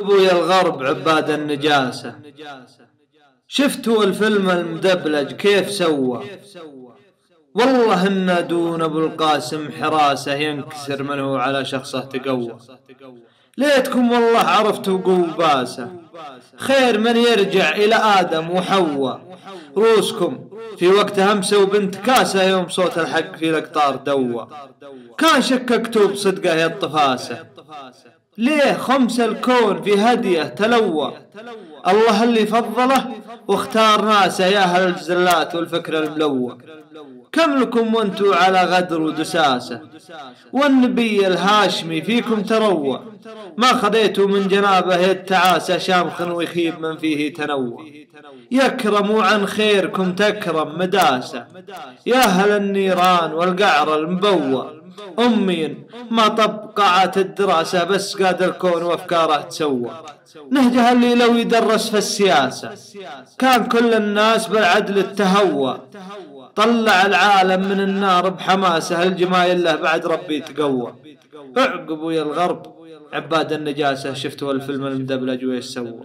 ابويا الغرب عباد النجاسة، شفتوا الفيلم المدبلج كيف سوى؟ والله إن دون ابو القاسم حراسة ينكسر منه على شخصه تقوى. ليتكم والله عرفتوا قوباسة، خير من يرجع إلى آدم وحواء. روسكم في وقت همسة وبنت كاسة يوم صوت الحق في الأقطار دوى. كان شككتوا بصدقه يا الطفاسة، ليه خمس الكون في هديه تلوى. الله اللي فضله واختار ناسه يا أهل الجزلات والفكر الملوى. كم لكم وانتوا على غدر ودساسة، والنبي الهاشمي فيكم تروى. ما خذيتوا من جنابه يد تعاسة، شامخ ويخيب من فيه تنوى. يكرم عن خيركم تكرم مداسة، يا أهل النيران والقعر المبوى. أمي ما طبقعت الدراسة، بس قاد الكون وأفكاره تسوى. نهجها اللي لو يدرس في السياسة كان كل الناس بالعدل التهوى. طلع العالم من النار بحماسه، الجمايل له بعد ربي تقوى. اعقبوا يا الغرب عباد النجاسة، شفتوا الفيلم المدبلج ويش سوى؟